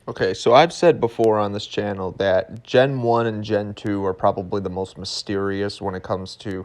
Okay, so I've said before on this channel that Gen 1 and Gen 2 are probably the most mysterious when it comes to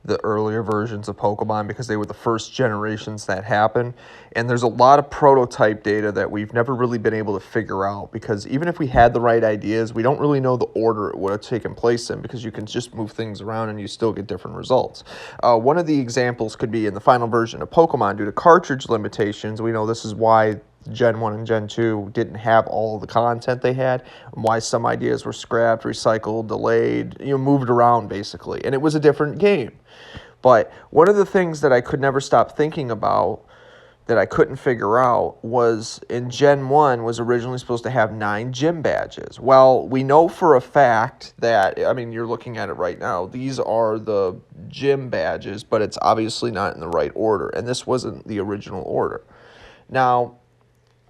the earlier versions of Pokemon because they were the first generations that happened. And there's a lot of prototype data that we've never really been able to figure out because even if we had the right ideas, we don't really know the order it would have taken place in because you can just move things around and you still get different results. One of the examples could be in the final version of Pokemon due to cartridge limitations. We know this is why Gen 1 and Gen 2 didn't have all of the content they had, and why some ideas were scrapped, recycled, delayed, moved around basically. And it was a different game. But one of the things that I could never stop thinking about that I couldn't figure out was in Gen 1 was originally supposed to have 9 gym badges. Well, we know for a fact that, I mean, you're looking at it right now, these are the gym badges, but it's obviously not in the right order, and this wasn't the original order. Now,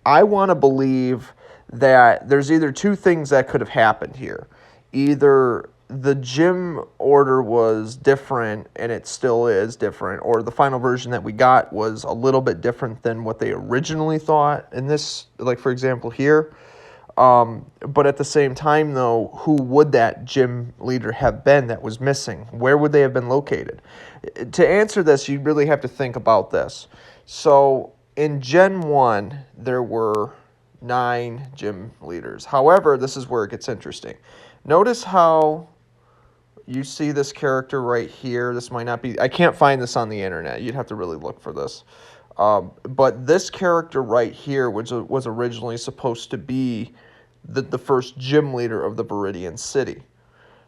I want to believe that there's either two things that could have happened here. Either the gym order was different, and it still is different, or the final version that we got was a little bit different than what they originally thought in this, like for example here. But at the same time, though, who would that gym leader have been that was missing? Where would they have been located? To answer this, you really have to think about this. So in Gen 1, there were 9 gym leaders. However, this is where it gets interesting. Notice how you see this character right here. This might not be... I can't find this on the internet. You'd have to really look for this. But this character right here, which was originally supposed to be the first gym leader of the Viridian City.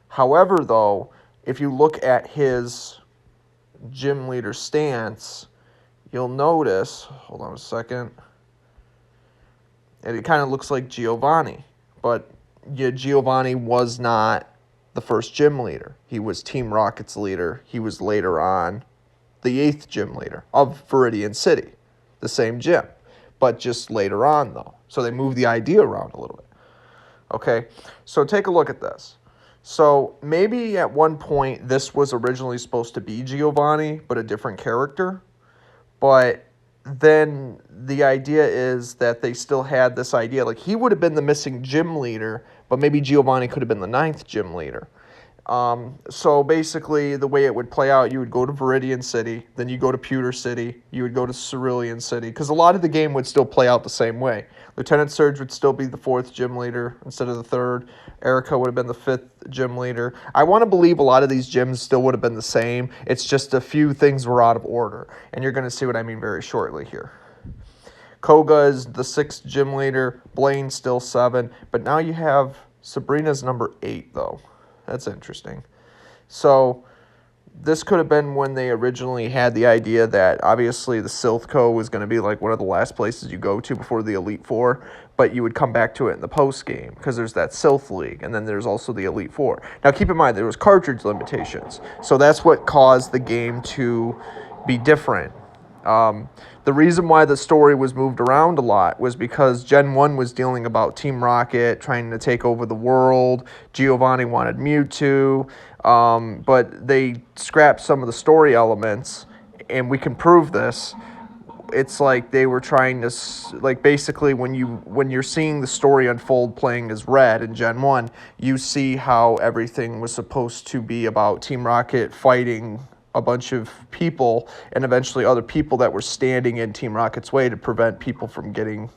However, though, if you look at his gym leader stance, you'll notice, hold on a second, and it kind of looks like Giovanni, but yeah, Giovanni was not the first gym leader. He was Team Rocket's leader. He was later on the 8th gym leader of Viridian City, the same gym, but just later on, though. So they moved the idea around a little bit. Okay, so take a look at this. So maybe at one point this was originally supposed to be Giovanni, but a different character. But then the idea is that they still had this idea, like he would have been the missing gym leader, but maybe Giovanni could have been the 9th gym leader. So basically the way it would play out, you would go to Viridian City, then you go to Pewter City, you would go to Cerulean City, because a lot of the game would still play out the same way. Lieutenant Surge would still be the 4th gym leader instead of the 3rd. Erica would have been the 5th gym leader. I want to believe a lot of these gyms still would have been the same. It's just a few things were out of order, and you're going to see what I mean very shortly here. Koga is the 6th gym leader, Blaine's still 7, but now you have Sabrina's number 8, though. That's interesting. So this could have been when they originally had the idea that obviously the Silphco was going to be like one of the last places you go to before the Elite Four, but you would come back to it in the post game because there's that Silph League, and then there's also the Elite Four. Now keep in mind there was cartridge limitations, so that's what caused the game to be different. The reason why the story was moved around a lot was because Gen 1 was dealing about Team Rocket trying to take over the world. Giovanni wanted Mewtwo, but they scrapped some of the story elements, and we can prove this. It's like they were trying to, like basically when you're seeing the story unfold playing as Red in Gen 1, you see how everything was supposed to be about Team Rocket fighting a bunch of people and eventually other people that were standing in Team Rocket's way to prevent people from getting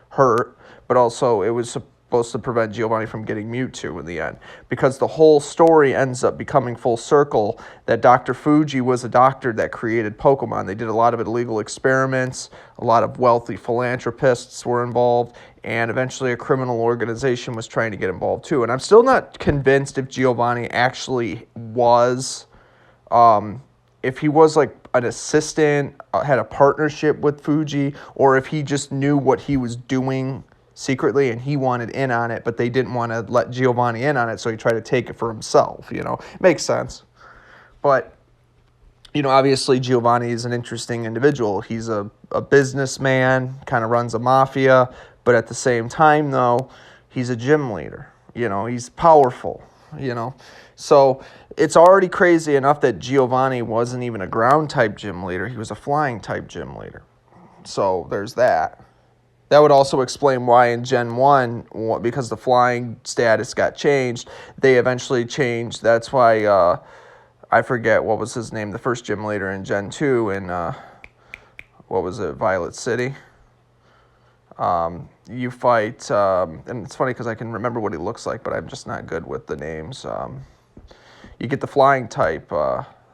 hurt, but also it was supposed to prevent Giovanni from getting Mewtwo in the end, because the whole story ends up becoming full circle that Dr. Fuji was a doctor that created Pokemon. They did a lot of illegal experiments, a lot of wealthy philanthropists were involved, and eventually a criminal organization was trying to get involved too. And I'm still not convinced if Giovanni actually was... if he was like an assistant, had a partnership with Fuji, or if he just knew what he was doing secretly and he wanted in on it, but they didn't want to let Giovanni in on it, so he tried to take it for himself, Makes sense. But, obviously Giovanni is an interesting individual. He's a businessman, kind of runs a mafia, but at the same time, though, he's a gym leader. He's powerful, So it's already crazy enough that Giovanni wasn't even a ground-type gym leader. He was a flying-type gym leader. So there's that. That would also explain why in Gen 1, because the flying status got changed, they eventually changed. That's why, I forget what was his name, the first gym leader in Gen 2 in, what was it, Violet City? You fight, and it's funny because I can remember what he looks like, but I'm just not good with the names. You get the flying type,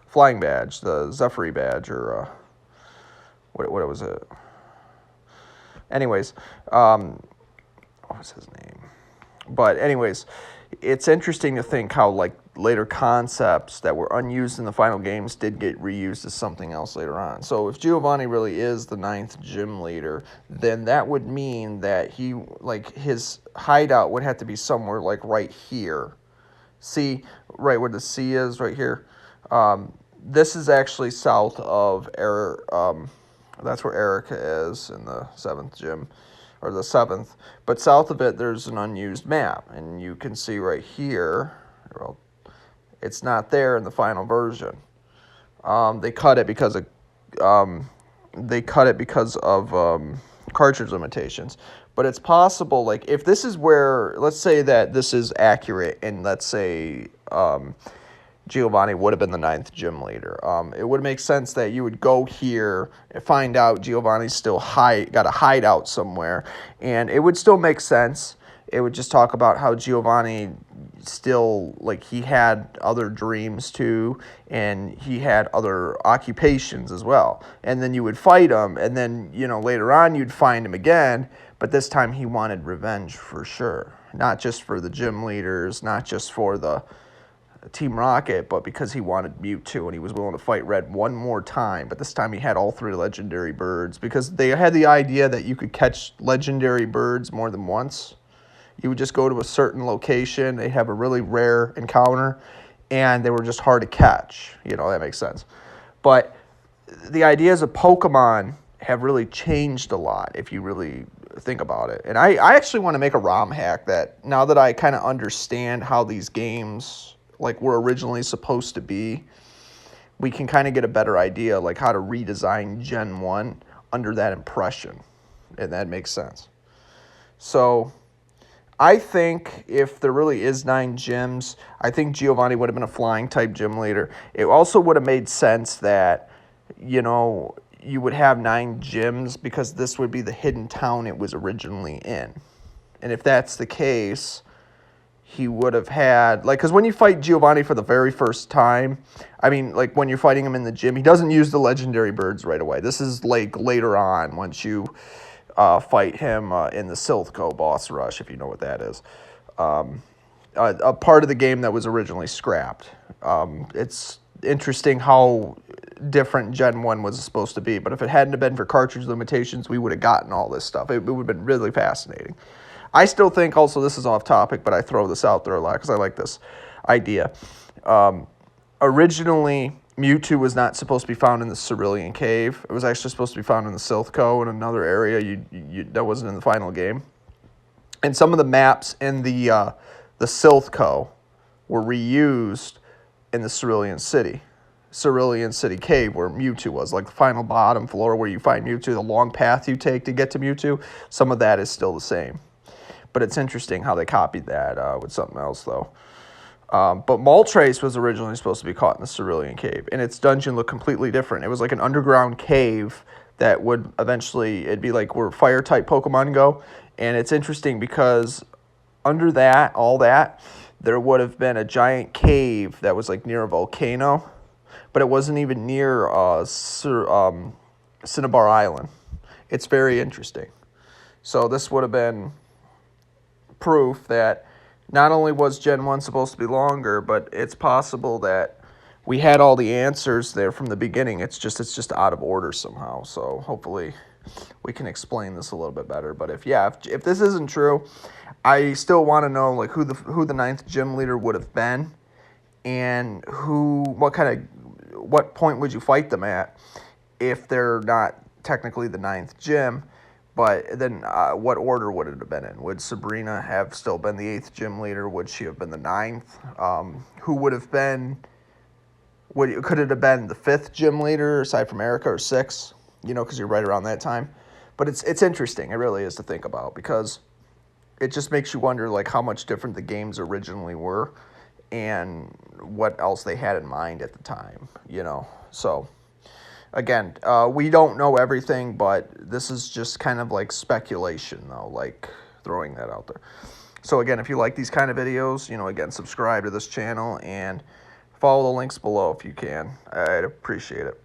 flying badge, the Zephyr badge, or, what was it? Anyways, what was his name? But anyways, it's interesting to think how like later concepts that were unused in the final games did get reused as something else later on. So if Giovanni really is the 9th gym leader, then that would mean that he, like, his hideout would have to be somewhere like right here. See, right where the C is, right here. This is actually south of that's where Erica is in the 7th gym, or the 7th. But south of it, there's an unused map, and you can see right here, well, it's not there in the final version. They cut it because of cartridge limitations. But it's possible, like, if this is where, let's say that this is accurate, and let's say Giovanni would have been the 9th gym leader. It would make sense that you would go here and find out Giovanni's still got a hideout somewhere, and it would still make sense. It would just talk about how Giovanni still, like, he had other dreams too, and he had other occupations as well. And then you would fight him, and then, you know, later on you'd find him again, but this time he wanted revenge for sure. Not just for the gym leaders, not just for the Team Rocket, but because he wanted Mewtwo, and he was willing to fight Red one more time. But this time he had all 3 legendary birds, because they had the idea that you could catch legendary birds more than once. You would just go to a certain location, they have a really rare encounter, and they were just hard to catch. You know, that makes sense. But the ideas of Pokemon have really changed a lot if you really think about it. And I actually want to make a ROM hack that, now that I kind of understand how these games like were originally supposed to be, we can kind of get a better idea like how to redesign Gen 1 under that impression. And that makes sense. So I think if there really is 9 gyms, I think Giovanni would have been a flying type gym leader. It also would have made sense that, you know, you would have 9 gyms because this would be the hidden town it was originally in. And if that's the case, he would have had, like, because when you fight Giovanni for the very first time, I mean, like, when you're fighting him in the gym, he doesn't use the legendary birds right away. This is, like, later on, once you fight him in the Silphco boss rush, if you know what that is. A part of the game that was originally scrapped. It's interesting how different Gen 1 was supposed to be, but if it hadn't have been for cartridge limitations, we would have gotten all this stuff. It would have been really fascinating. I still think, also, this is off topic, but I throw this out there a lot because I like this idea. Originally, Mewtwo was not supposed to be found in the Cerulean Cave. It was actually supposed to be found in the Silphco, in another area that wasn't in the final game. And some of the maps in the Silphco were reused in the Cerulean City Cave, where Mewtwo was, like the final bottom floor where you find Mewtwo, the long path you take to get to Mewtwo. Some of that is still the same. But it's interesting how they copied that with something else, though. But Moltres was originally supposed to be caught in the Cerulean Cave, and its dungeon looked completely different. It was like an underground cave that would eventually, it'd be like where fire-type Pokemon go. And it's interesting because under that, all that, there would have been a giant cave that was like near a volcano, but it wasn't even near Cinnabar Island. It's very interesting. So this would have been proof that not only was Gen 1 supposed to be longer, but it's possible that we had all the answers there from the beginning. It's just out of order somehow. So hopefully we can explain this a little bit better. But if this isn't true, I still want to know like who the 9th gym leader would have been, and what point would you fight them at if they're not technically the 9th gym. But then what order would it have been in? Would Sabrina have still been the 8th gym leader? Would she have been the 9th? Who would have been... Could it have been the 5th gym leader, aside from Erica, or 6th? You know, because you're right around that time. But it's interesting. It really is to think about, because it just makes you wonder, like, how much different the games originally were and what else they had in mind at the time, you know. So again, we don't know everything, but this is just kind of like speculation, though, like throwing that out there. So again, if you like these kind of videos, you know, again, subscribe to this channel and follow the links below if you can. I'd appreciate it.